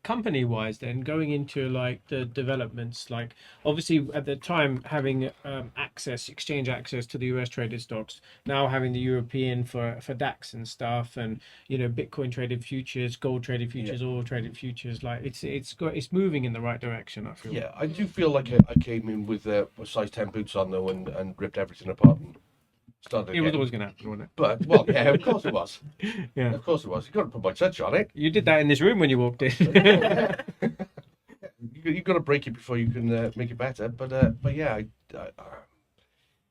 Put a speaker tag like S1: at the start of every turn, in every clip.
S1: company wise, then going into like the developments, like obviously at the time having exchange access to the US traded stocks, now having the European for DAX and stuff, and Bitcoin traded futures, gold traded futures, oil traded futures, like it's moving in the right direction, I feel.
S2: Yeah, I do feel like I came in with size 10 boots on though, and ripped everything apart and started
S1: It was
S2: again.
S1: always going to happen, wasn't it?
S2: But well, yeah, of course it was.
S1: Yeah,
S2: Of course it was. You got to put my touch on it.
S1: you did that in this room when you walked in.
S2: You got to break it before you can make it better. But yeah,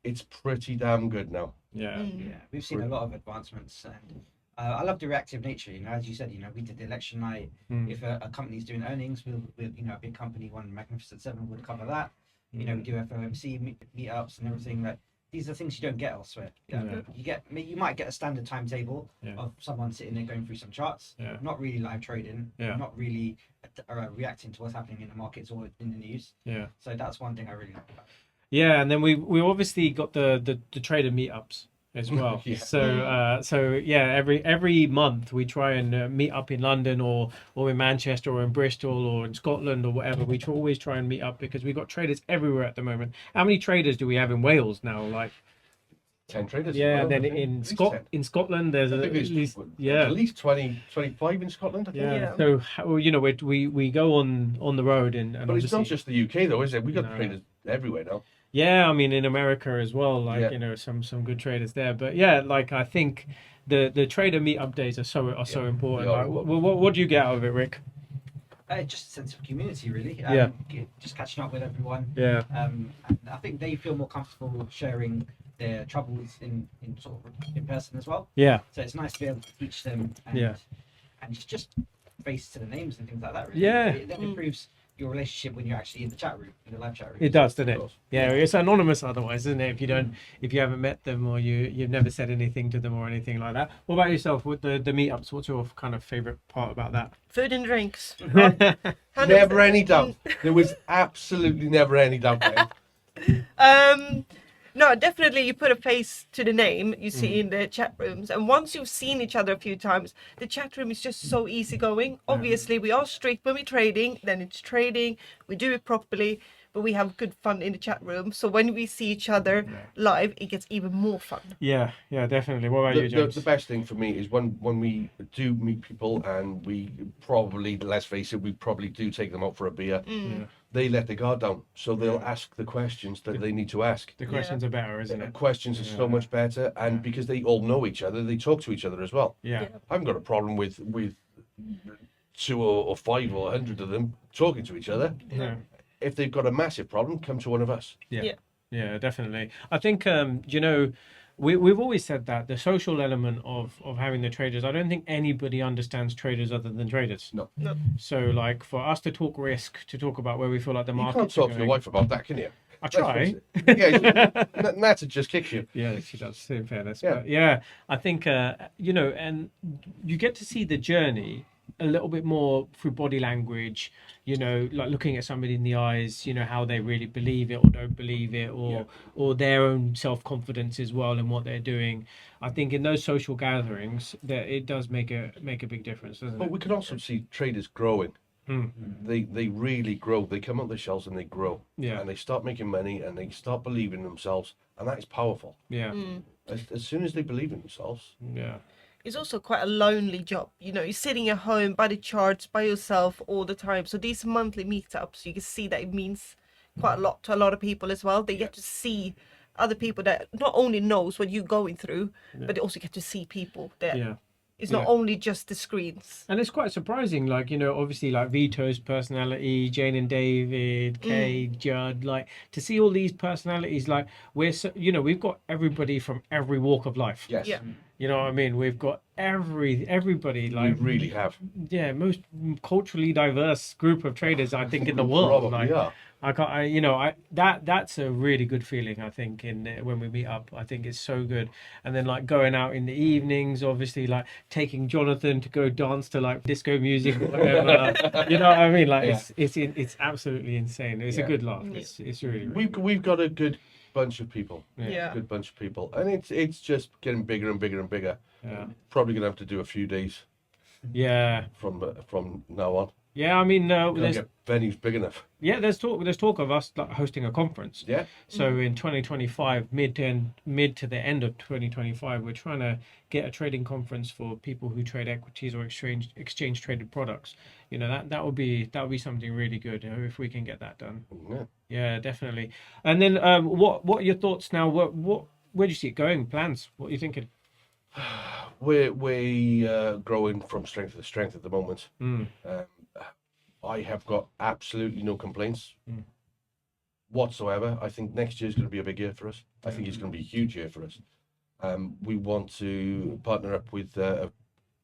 S2: it's pretty damn good now.
S1: Yeah.
S3: Yeah, we've seen a lot of advancements, and I love the reactive nature. As you said, we did the election night. If a company's doing earnings, we'll a big company, one Magnificent Seven, would cover that. We do FOMC meetups and everything. That these are things you don't get elsewhere. You might get a standard timetable of someone sitting there going through some charts, not really live trading, not really reacting to what's happening in the markets or in the news.
S1: Yeah.
S3: So that's one thing I really like about it.
S1: Yeah, and then we obviously got the trader meetups as well. So every month we try and meet up in London or in Manchester or in Bristol or in Scotland or whatever. We always try and meet up because we've got traders everywhere at the moment. How many traders do we have in Wales now? Like
S2: 10 traders.
S1: Yeah,
S2: well,
S1: then in Scotland there's at
S2: least 20, 25 in Scotland. I think.
S1: Yeah. So we go on the road and
S2: but it's not just the UK though, is it? We got traders everywhere now.
S1: Yeah, I mean in America as well, like some good traders there. But yeah, like I think the trader meetup days are so important. Like, what do you get out of it, Rick?
S3: Just a sense of community, really. Just catching up with everyone.
S1: Yeah.
S3: And I think they feel more comfortable sharing their troubles in person as well.
S1: Yeah.
S3: So it's nice to be able to teach them and just face to the names and things like that. Really.
S1: Yeah.
S3: It then improves your relationship when you're actually in the chat room, in the live chat room.
S1: It does, doesn't it? Yeah, it's anonymous otherwise, isn't it? If you haven't met them or you've never said anything to them or anything like that. What about yourself with the meetups? What's your kind of favorite part about that?
S4: Food and drinks.
S2: Never any doubt. There was absolutely never any doubt there.
S4: No, definitely you put a face to the name you see in the chat rooms. And once you've seen each other a few times, the chat room is just so easygoing. Obviously, we are strict when we're trading, then it's trading, we do it properly, but we have good fun in the chat room. So when we see each other live, it gets even more fun.
S1: Yeah, definitely. What about you, James?
S2: The best thing for me is when we do meet people and we probably, let's face it, we probably do take them out for a beer. They let their guard down, so they'll ask the questions that they need to ask.
S1: The questions are better, isn't it?
S2: Questions are so much better, and because they all know each other, they talk to each other as well.
S1: Yeah.
S2: I haven't got a problem with 2 or 5 or 100 of them talking to each other.
S1: No.
S2: If they've got a massive problem, come to one of us.
S1: Yeah, definitely. I think we've always said that the social element of having the traders, I don't think anybody understands traders other than traders.
S2: No.
S1: So like for us to talk risk, to talk about where we feel like the market.
S2: You can't talk to your wife about that, can you?
S1: I try.
S2: Nata just kicks you.
S1: Yeah, she does, in fairness. Yeah. But yeah, I think, and you get to see the journey a little bit more through body language, like looking at somebody in the eyes, how they really believe it or don't believe it, or their own self-confidence as well in what they're doing. I think in those social gatherings that it does make a big difference, doesn't it?
S2: But we can also see traders growing. They really grow. They come out the shells and they grow.
S1: Yeah.
S2: And they start making money and they start believing in themselves, and that is powerful.
S1: Yeah.
S2: As soon as they believe in themselves.
S1: Yeah.
S4: It's also quite a lonely job. You're sitting at home by the charts by yourself all the time. So these monthly meetups, you can see that it means quite a lot to a lot of people as well. They get to see other people that not only knows what you're going through, but they also get to see people that it's not only just the screens.
S1: And it's quite surprising, like, obviously like Vito's personality, Jane and David, Kay, Judd, like to see all these personalities, like we've got everybody from every walk of life.
S2: Yes.
S4: Yeah.
S1: You know what I mean? We've got everybody, like
S2: we really have.
S1: Yeah, most culturally diverse group of traders I think in the world.
S2: Probably,
S1: like, I can't, that's a really good feeling. I think when we meet up, I think it's so good. And then like going out in the evenings, obviously like taking Jonathan to go dance to like disco music or whatever. You know what I mean? Like it's absolutely insane. It's a good laugh. It's really
S2: we've got a good bunch of people.
S4: Good
S2: bunch of people, and it's just getting bigger and bigger and bigger.
S1: Yeah.
S2: Probably gonna have to do a few days
S1: Yeah.
S2: from now on.
S1: Yeah, I mean,
S2: Can't
S1: there's
S2: get venues big enough.
S1: yeah, there's talk of us like hosting a conference.
S2: Yeah.
S1: So in 2025, mid to the end of 2025, we're trying to get a trading conference for people who trade equities or exchange traded products. You know, that would be something really good, you know, if we can get that done.
S2: Yeah.
S1: Yeah, definitely. And then what are your thoughts now? Where do you see it going? Plans? What are you thinking?
S2: We're growing from strength to strength at the moment.
S1: Mm.
S2: I have got absolutely no complaints
S1: Mm.
S2: whatsoever. I think next year is going to be a big year for us. I think it's going to be a huge year for us. We want to partner up with a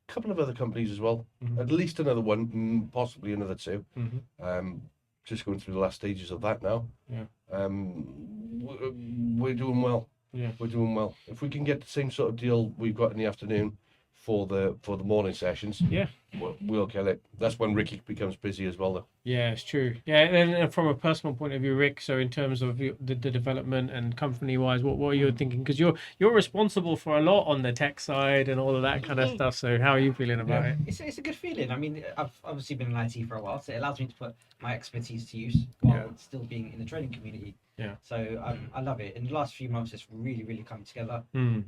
S2: couple of other companies as well.
S1: Mhm.
S2: At least another one, possibly another two.
S1: Mm-hmm.
S2: Just going through the last stages of that now.
S1: Yeah.
S2: We're doing well.
S1: Yeah.
S2: We're doing well. If we can get the same sort of deal we've got in the afternoon for the morning sessions,
S1: Yeah.
S2: we'll kill it. That's when Ricki becomes busy as well, though.
S1: Yeah, it's true. Yeah, and from a personal point of view, Rick. So in terms of the development and company wise, what are you thinking? Because you're responsible for a lot on the tech side and all of that kind of stuff. So how are you feeling about it?
S3: It's a good feeling. I mean, I've obviously been in IT for a while, so it allows me to put my expertise to use while still being in the trading community.
S1: Yeah.
S3: So I love it. In the last few months, it's really come together,
S1: Mm.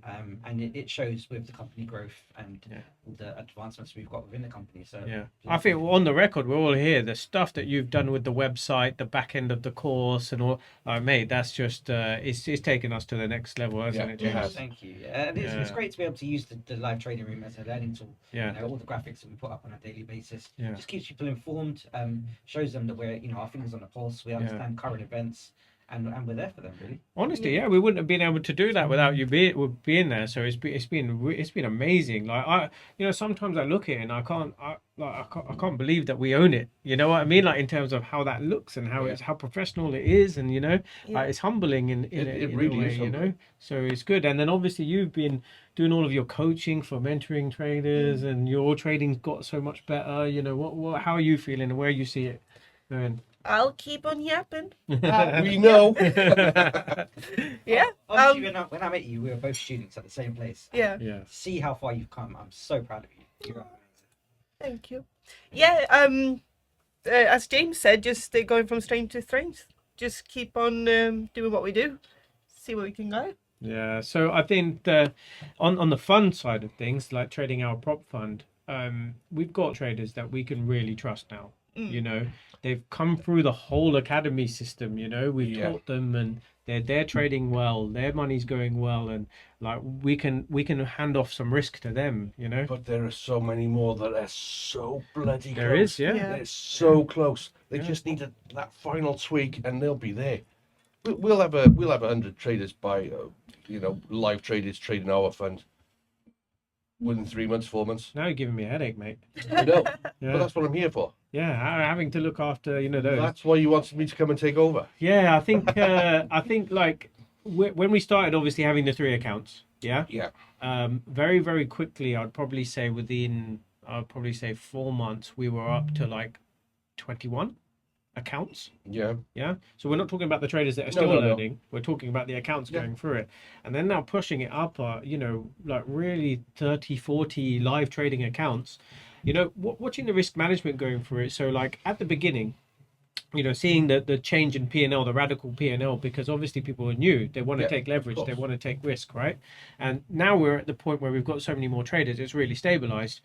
S3: and it shows with the company growth and all the advancements we've got within the company. So
S1: Yeah, I think on the record, we're all here. The stuff that you've done with the website, the back end of the course, and all, mate, that's just it's taken us to the next level, hasn't it, James?
S2: has.
S3: Thank you. And it's great to be able to use the live trading room as a learning tool.
S1: Yeah.
S3: You know, all the graphics that we put up on a daily basis
S1: Yeah.
S3: just keeps people informed. Shows them that we're our fingers on the pulse. We understand current events. And we're there for them, really.
S1: Honestly, yeah, we wouldn't have been able to do that without you being there. So it's been amazing. Like sometimes I look at it and I can't believe that we own it. You know what I mean? Like in terms of how that looks and how professional it is, and it's humbling in
S2: It
S1: a
S2: really
S1: way,
S2: is humbling.
S1: So it's good. And then obviously you've been doing all of your coaching for mentoring traders, and your trading's got so much better. You know how are you feeling and where you see it going?
S4: I'll keep on yapping.
S2: We know.
S4: Yeah.
S3: Obviously, when I met you, we were both students at the same place.
S4: Yeah.
S1: Yeah.
S3: To see how far you've come, I'm so proud of you. You're amazing.
S4: Thank you. Yeah. As James said, just going from strength to strength. Just keep on doing what we do. See where we can go.
S1: Yeah, so I think on the fund side of things, like trading our prop fund, we've got traders that we can really trust now. You know, they've come through the whole academy system. You know, we've taught them, and they're trading well. Their money's going well, and like we can hand off some risk to them. You know,
S2: But there are so many more that are so bloody close.
S1: there is, yeah.
S2: They're so close. They just need that final tweak, and they'll be there. We'll have 100 traders by, live traders trading our fund within 3 months, 4 months.
S1: Now you're giving me a headache, mate.
S2: I know,
S1: Yeah,
S2: but that's what I'm here for.
S1: yeah, having to look after those.
S2: That's why you wanted me to come and take over.
S1: Yeah, I think like when we started, obviously having the 3 accounts. Yeah.
S2: Yeah.
S1: Very, very quickly, I'd probably say 4 months, we were up to like 21 accounts.
S2: Yeah.
S1: Yeah. So we're not talking about the traders that are still
S2: No.
S1: learning. We're talking about the accounts going through it. And then now pushing it up, like really 30, 40 live trading accounts. Watching the risk management going through it. So like at the beginning, seeing the change in P&L, the radical P&L, because obviously people are new. They want to take leverage. They want to take risk, right? And now we're at the point where we've got so many more traders. It's really stabilized.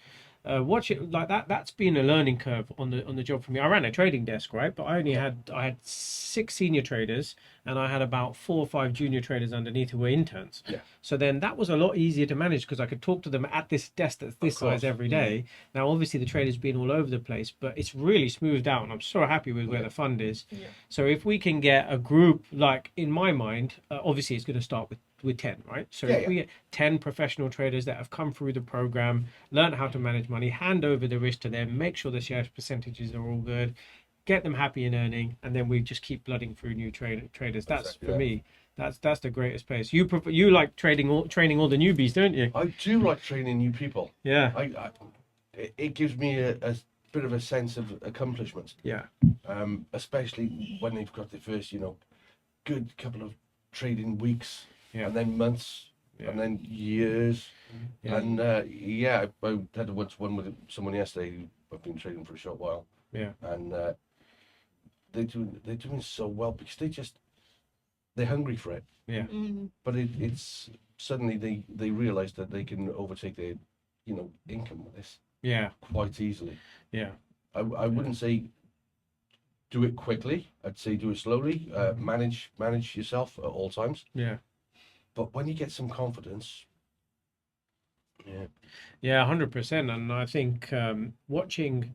S1: Watch it like that. That's been a learning curve on the job for me. I ran a trading desk, right? But I had 6 senior traders, and I had about 4 or 5 junior traders underneath who were interns.
S2: Yeah.
S1: So then that was a lot easier to manage because I could talk to them at this desk that's this size every day. Now, obviously, the traders been all over the place, but it's really smoothed out, and I'm so happy with where the fund is.
S4: Yeah.
S1: So if we can get a group, like in my mind, obviously it's going to start with 10, right? So if we get 10 professional traders that have come through the program, learn how to manage money, hand over the risk to them, make sure the share percentages are all good, get them happy and earning, and then we just keep blooding through new traders. That's for me. That's the greatest place. You like training all the newbies, don't you?
S2: I do like training new people.
S1: Yeah.
S2: It gives me a bit of a sense of accomplishment.
S1: Yeah.
S2: Especially when they've got the first, good couple of trading weeks
S1: Yeah.
S2: and then months. and then years.
S1: Yeah.
S2: And yeah, I had a one-to-one with someone yesterday who I've been trading for a short while.
S1: Yeah.
S2: And they're doing so well because they're hungry for it.
S1: Yeah.
S2: But it's suddenly they realize that they can overtake their income with this
S1: Yeah.
S2: quite easily.
S1: Yeah.
S2: I wouldn't say do it quickly. I'd say do it slowly. Manage yourself at all times.
S1: Yeah.
S2: But when you get some confidence,
S1: Yeah, 100%. And I think watching,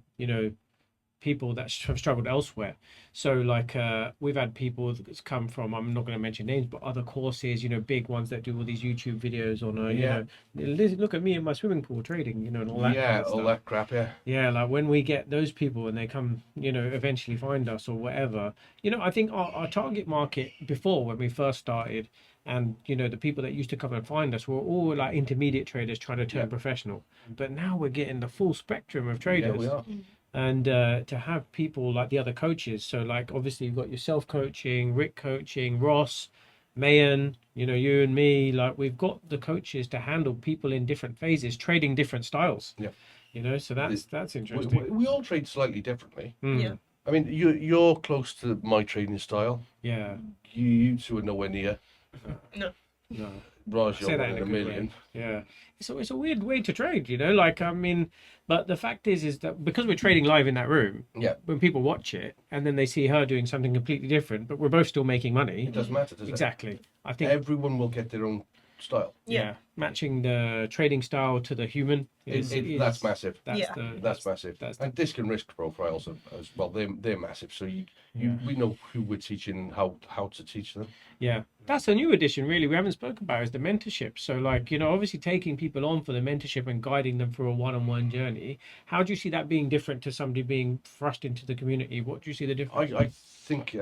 S1: people that have struggled elsewhere. So like we've had people that's come from, I'm not going to mention names, but other courses, big ones that do all these YouTube videos on, look at me in my swimming pool trading, and all that kind of
S2: all
S1: stuff.
S2: that crap, yeah.
S1: Yeah, like when we get those people and they come, eventually find us or whatever, I think our target market before when we first started, and the people that used to come and find us were all like intermediate traders trying to turn professional. But now we're getting the full spectrum of traders.
S2: Yeah, we are.
S1: And to have people like the other coaches, so like obviously you've got yourself coaching, Rick coaching, Ross, Mayan, you and me, like we've got the coaches to handle people in different phases, trading different styles.
S2: Yeah.
S1: So that's interesting.
S2: We all trade slightly differently.
S4: Yeah.
S2: I mean, you're close to my trading style.
S1: Yeah.
S2: You two are nowhere near.
S1: No.
S2: Rajah,
S1: Say that
S2: one
S1: in
S2: in
S1: a
S2: a
S1: good
S2: million.
S1: way. Yeah. It's a weird way to trade, but the fact is that because we're trading live in that room,
S2: Yeah.
S1: when people watch it and then they see her doing something completely different, but we're both still making money.
S2: It doesn't matter, does it?
S1: Exactly. I think
S2: Everyone will get their own style.
S1: yeah, matching the trading style to the human
S2: That's massive.
S1: That's
S2: Massive.
S1: that's
S2: And disc and risk profiles as well. They're massive. So we know who we're teaching, how to teach them.
S1: Yeah, that's a new addition, really. We haven't spoken about is the mentorship. So, like, obviously taking people on for the mentorship and guiding them through a one-on-one journey. How do you see that being different to somebody being thrust into the community? What do you see the difference?
S2: I think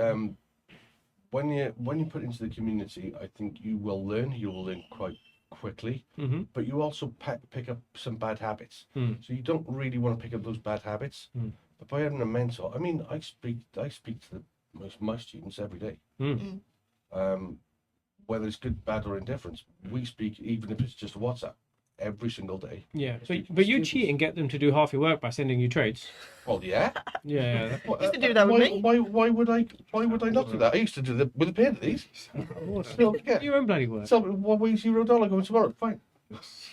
S2: when you put into the community, I think you will learn. You will learn quite quickly, but you also pick up some bad habits. So you don't really want to pick up those bad habits. But by having a mentor, I mean, I speak to my students every day. Whether it's good, bad, or indifference, we speak even if it's just WhatsApp every single day.
S1: Yeah, but you cheat and get them to do half your work by sending you trades.
S2: Well, yeah.
S1: Yeah.
S4: Used to do that with me.
S2: Why would I not do that? I used to do that with a pair of these. Still, yeah.
S1: Your own bloody work.
S2: So what way is $0 going tomorrow? Fine.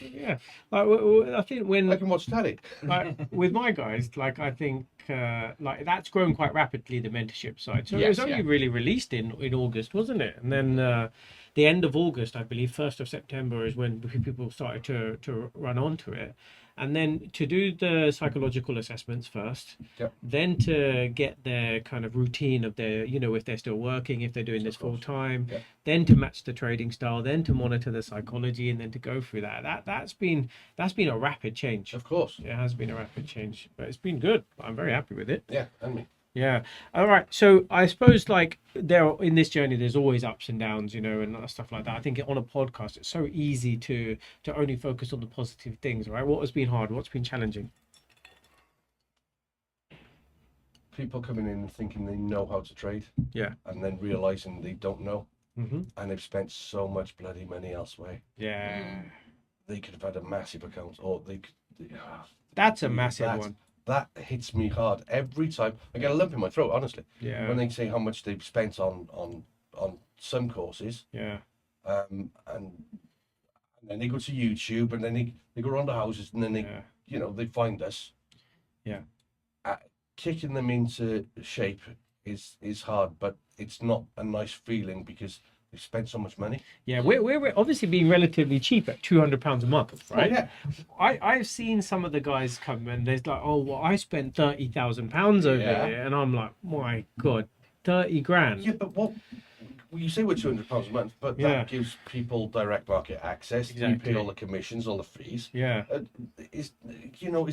S1: Yeah, like I think when
S2: I can watch telly.
S1: like with my guys, like I think like that's grown quite rapidly, the mentorship side. So it
S2: Yes,
S1: was only really released in August, wasn't it? And then the end of August, I believe, 1st of September is when people started to run onto it. And then to do the psychological assessments first,
S2: Yep.
S1: then to get their kind of routine of their, if they're still working, if they're doing this full time,
S2: Yep.
S1: then to match the trading style, then to monitor the psychology, and then to go through that. That's been a rapid change.
S2: Of course.
S1: It has been a rapid change, but it's been good. I'm very happy with it.
S2: Yeah, and me.
S1: Yeah. All right. So I suppose like in this journey, there's always ups and downs, and stuff like that. I think on a podcast, it's so easy to only focus on the positive things, right? What has been hard? What's been challenging?
S2: People coming in and thinking they know how to trade.
S1: Yeah.
S2: And then realizing they don't know,
S1: Mm-hmm.
S2: and they've spent so much bloody money elsewhere.
S1: Yeah.
S2: They could have had a massive account, or they could.
S1: That's a massive one.
S2: That hits me hard every time. I get a lump in my throat, honestly.
S1: Yeah.
S2: When they say how much they've spent on some courses,
S1: Yeah.
S2: and then they go to YouTube, and then they go around the houses, and then they they find us.
S1: Yeah.
S2: Kicking them into shape is hard, but it's not a nice feeling because they spent so much money.
S1: Yeah, we're obviously being relatively cheap at £200 a month, right?
S2: Oh, yeah.
S1: I've seen some of the guys come and there's like, oh, well, I spent £30,000 over here, and I'm like, my God, 30 grand.
S2: Yeah, but well, you say we're £200 a month, but that gives people direct market access.
S1: Exactly.
S2: You pay all the commissions, all the fees.
S1: Yeah.
S2: It's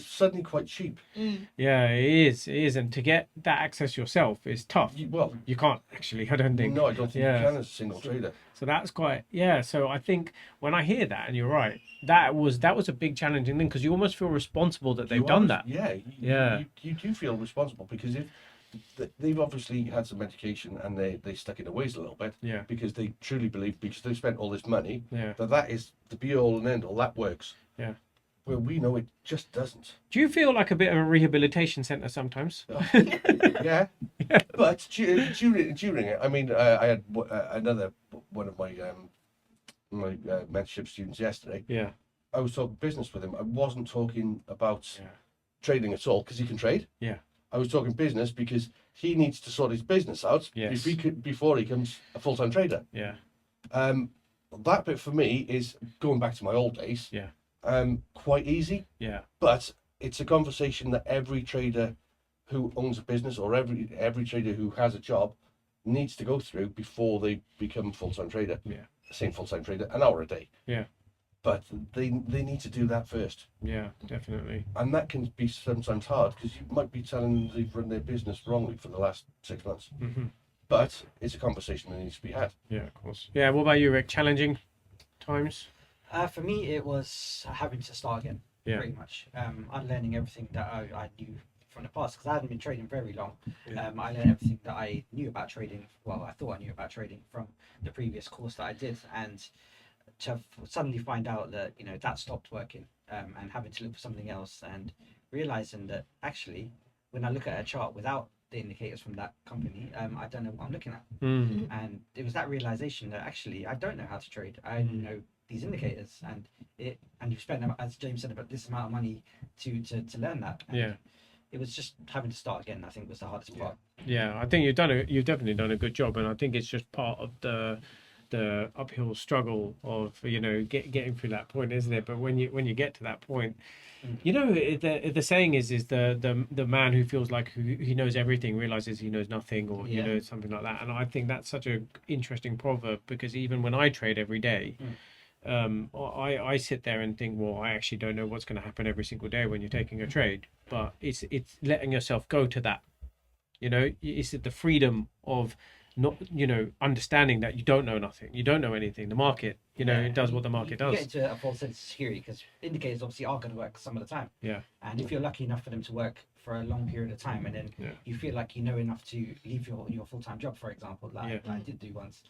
S2: suddenly quite cheap.
S1: Yeah, it is, and to get that access yourself is tough. You can't actually, I don't think.
S2: No, I don't think you can as a single trader.
S1: So that's quite, so I think when I hear that, and you're right, that was a big challenging thing, because you almost feel responsible that they've done that.
S2: Yeah. You do feel responsible, because if they've obviously had some education and they stuck in their ways a little bit
S1: Yeah.
S2: because they truly believe, because they've spent all this money,
S1: Yeah.
S2: that is the be all and end all, that works.
S1: Yeah.
S2: Well, we know it just doesn't.
S1: Do you feel like a bit of a rehabilitation centre sometimes?
S2: Yeah. But during it, I mean, I had another one of my mentorship students yesterday.
S1: Yeah.
S2: I was talking business with him. I wasn't talking about
S1: Yeah.
S2: trading at all because he can trade.
S1: Yeah.
S2: I was talking business because he needs to sort his business out
S1: Yes.
S2: before he becomes a full-time trader.
S1: Yeah.
S2: That bit for me is going back to my old days.
S1: Yeah.
S2: Quite easy,
S1: Yeah.
S2: but it's a conversation that every trader who owns a business or every trader who has a job needs to go through before they become full-time trader.
S1: Yeah.
S2: Same full-time trader, an hour a day.
S1: Yeah.
S2: But they need to do that first.
S1: Yeah, definitely.
S2: And that can be sometimes hard because you might be telling them they've run their business wrongly for the last 6 months.
S1: Mm-hmm.
S2: But it's a conversation that needs to be had.
S1: Yeah, of course. Yeah, what about you, Rick? Challenging times?
S3: For me, it was having to start again,
S1: Yeah.
S3: pretty much. Unlearning everything that I knew from the past, because I hadn't been trading very long.
S1: Yeah.
S3: I learned everything that I knew about trading. Well, I thought I knew about trading from the previous course that I did, and to suddenly find out that that stopped working, and having to look for something else, and realizing that actually, when I look at a chart without the indicators from that company, I don't know what I'm looking at.
S1: Mm.
S3: And it was that realization that actually I don't know how to trade. I know these indicators, and you've spent, as James said, about this amount of money to learn that. And
S1: Yeah.
S3: it was just having to start again. I think was the hardest part.
S1: Yeah, I think you've definitely done a good job, and I think it's just part of the uphill struggle of getting through that point, isn't it? But when you get to that point, the saying is the man who feels like he knows everything realizes he knows nothing, or something like that. And I think that's such a interesting proverb, because even when I trade every day, I sit there and think, well, I actually don't know what's going to happen every single day when you're taking a trade. But it's letting yourself go to that. It's the freedom of not understanding that you don't know nothing, you don't know anything. The market, it does what the market does.
S3: You get into a false sense of security, because indicators obviously are going to work some of the time.
S1: Yeah.
S3: And if you're lucky enough for them to work for a long period of time, and then you feel like you know enough to leave your full-time job, for example, like I did do once,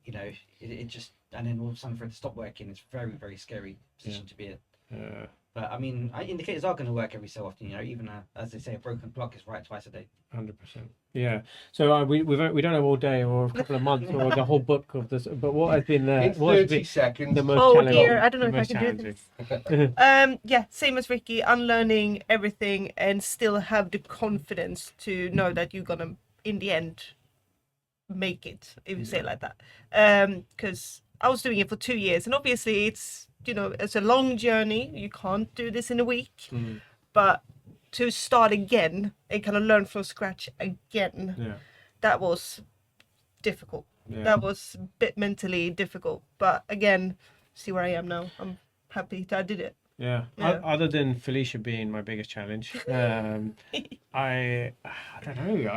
S3: it just, and then all of a sudden for it to stop working, it's very, very scary position to be in. But I mean, indicators are going to work every so often. Even as they say, a broken clock is right twice a day.
S1: 100%. Yeah. So we don't have all day or a couple of months or the whole book of this. But what has been
S2: In
S1: what has
S2: 30
S1: been
S2: seconds.
S1: the most
S4: Oh
S1: challenging?
S4: dear, I don't know
S1: the
S4: if I
S1: most
S4: can do
S1: challenging?
S4: this. Yeah, same as Ricki, unlearning everything and still have the confidence to know that you're gonna, in the end, make it, if you say it like that. Because I was doing it for 2 years, and obviously it's a long journey. You can't do this in a week, but to start again and kind of learn from scratch again, that was difficult.
S1: Yeah.
S4: That was a bit mentally difficult, but again, see where I am now. I'm happy that I did it.
S1: Yeah.
S4: Yeah.
S1: Other than Felicia being my biggest challenge, I don't know.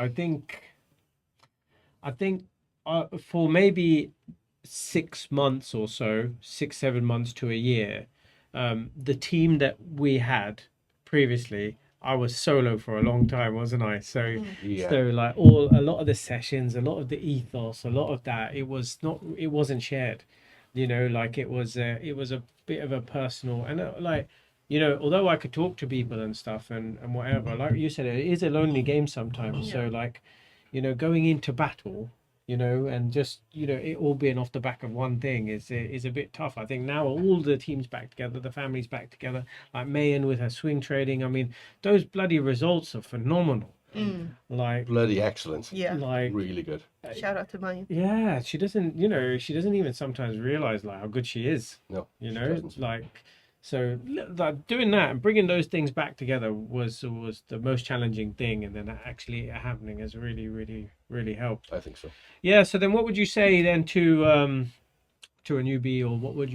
S1: I think for maybe 6 months or so, 6-7 months to a year, the team that we had previously, I was solo for a long time, wasn't I? So like a lot of the sessions, a lot of the ethos, a lot of that, it wasn't shared. Like it was a bit of a personal, and although I could talk to people and stuff and whatever, like you said, it is a lonely game sometimes. So like, going into battle, and just it all being off the back of one thing is a bit tough. I think now all the teams back together, the families back together, like Mayan with her swing trading. I mean, those bloody results are phenomenal. Like
S2: Bloody excellent.
S4: Yeah.
S1: like
S2: Really good.
S4: Shout out to mine.
S1: yeah, she doesn't even sometimes realize like how good she is.
S2: No, she
S1: Like doing that and bringing those things back together was the most challenging thing, and then actually happening has really, really, really helped.
S2: I think so.
S1: Yeah. So then, what would you say then to a newbie, or what would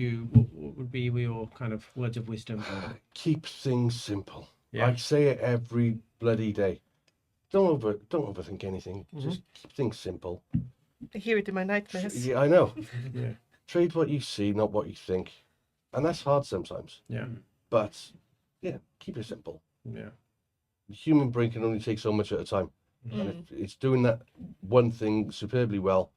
S1: be your kind of words of wisdom?
S2: Keep things simple.
S1: Yeah.
S2: I say it every bloody day. Don't overthink anything. Just keep things simple.
S4: I hear it in my nightmares.
S2: Yeah, I know.
S1: Yeah.
S2: Trade what you see, not what you think. And that's hard sometimes.
S1: Yeah.
S2: But yeah, keep it simple.
S1: Yeah.
S2: The human brain can only take so much at a time. And if it's doing that one thing superbly well,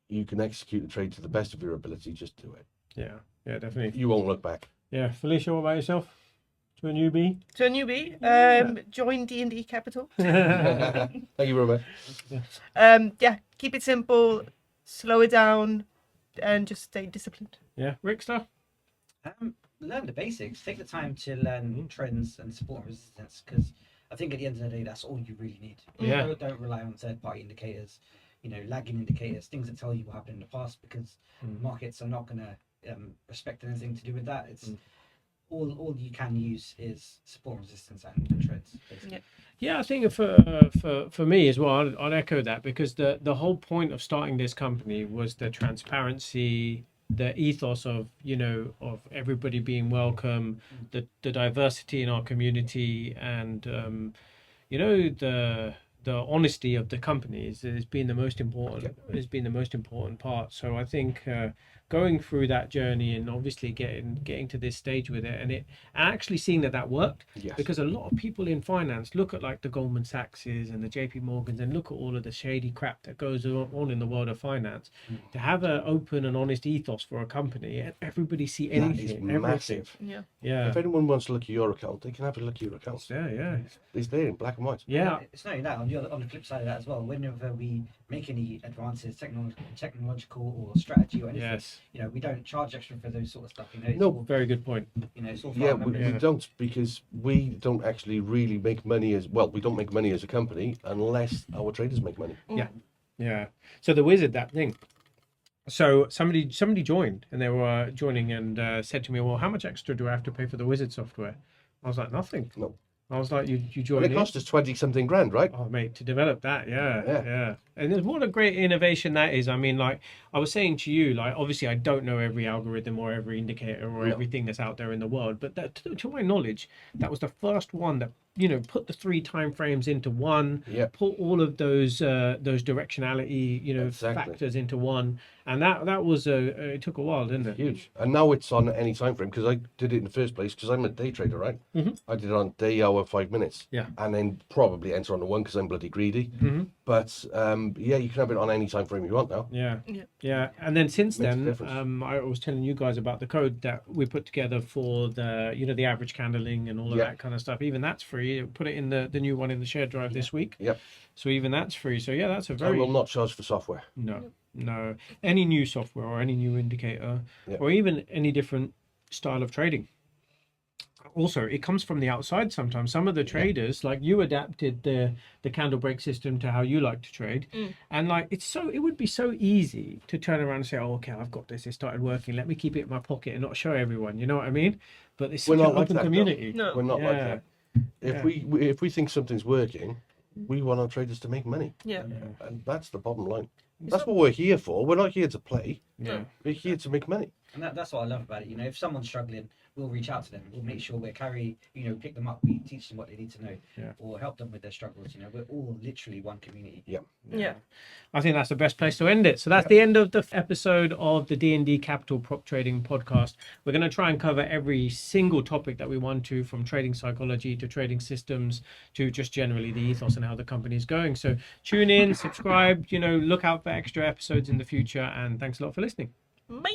S2: you can execute the trade to the best of your ability. Just do it.
S1: Yeah, definitely.
S2: You won't look back.
S1: Yeah, Felicia, what about yourself? To a newbie?
S4: To a newbie, join D&D Capital.
S2: Thank you very much.
S4: Yeah, keep it simple, slow it down, and just stay disciplined.
S1: Yeah, Rickster?
S3: Learn the basics. Take the time to learn trends and support and resistance, because I think at the end of the day, that's all you really need.
S1: Yeah.
S3: Don't rely on third-party indicators, lagging indicators, things that tell you what happened in the past, because markets are not going to respect anything to do with that. It's all you can use is support and resistance and trends, basically.
S1: Yeah, I think for me as well, I'd echo that, because the whole point of starting this company was the transparency, the ethos of of everybody being welcome, the diversity in our community, and the honesty of the company has been the most important. Has been the most important part. So I think going through that journey and obviously getting to this stage with it, and actually seeing that worked.
S2: Yes.
S1: Because a lot of people in finance look at like the Goldman Sachses and the JP Morgans and look at all of the shady crap that goes on in the world of finance. To have an open and honest ethos for a company, and everybody see anything.
S2: That is massive.
S1: Yeah.
S2: If anyone wants to look at your account, they can have a look at your account.
S1: Yeah.
S2: It's there in black and white.
S1: Yeah.
S3: It's not only that, on the flip side of that as well, whenever we make any advances, technological or strategy or anything,
S1: Yes.
S3: we don't charge extra for those sort of stuff. It's
S2: No.
S3: all,
S1: Very good point.
S3: it's all for
S2: Yeah,
S3: our
S2: we
S3: members.
S2: don't, because we don't actually really make money we don't make money as a company unless our traders make money.
S1: Yeah. So the wizard, that thing. So somebody joined, and they were joining and said to me, "Well, how much extra do I have to pay for the wizard software?" I was like, "Nothing."
S2: No.
S1: I was like, "You
S2: Well,
S1: joined
S2: it cost us 20-something grand, right?
S1: Oh, mate, to develop that,
S2: Yeah.
S1: yeah. And what a great innovation that is. I mean, like I was saying to you, like obviously I don't know every algorithm or every indicator or everything that's out there in the world, but that, to my knowledge, that was the first one that put the 3 time frames into one, put all of those directionality,
S2: Exactly.
S1: factors into one, and that was it took a while, didn't it?
S2: Huge. And now it's on any time frame, because I did it in the first place because I'm a day trader, right? I did it on day, hour, 5 minutes.
S1: Yeah.
S2: And then probably enter on the one because I'm bloody greedy. But you can have it on any time frame you want now.
S1: Yeah. And then since
S2: Makes a
S1: then,
S2: difference.
S1: I was telling you guys about the code that we put together for the the average candling and all of that kind of stuff. Even that's free. Put it in the new one in the shared drive this week.
S2: Yep.
S1: So even that's free. So yeah, that's a
S2: I
S1: very
S2: will not charge for software.
S1: no any new software or any new indicator or even any different style of trading. Also, it comes from the outside sometimes. Some of the traders, like you, adapted the candle break system to how you like to trade, and like it would be so easy to turn around and say, "Oh, okay, I've got this. It started working. Let me keep it in my pocket and not show everyone." You know what I mean? But it's such an open community.
S4: No.
S2: We're not like that. If we think something's working, we want our traders to make money, and that's the bottom line. That's what we're here for. We're not here to play. We're here to make money.
S3: And that's what I love about it. If someone's struggling, we'll reach out to them. We'll make sure we pick them up. We teach them what they need to know, or help them with their struggles. We're all literally one community.
S4: Yeah.
S1: I think that's the best place to end it. So that's the end of the episode of the D&D Capital Prop Trading Podcast. We're going to try and cover every single topic that we want to, from trading psychology to trading systems to just generally the ethos and how the company is going. So tune in, subscribe, look out for extra episodes in the future, and thanks a lot for listening.
S4: Bye.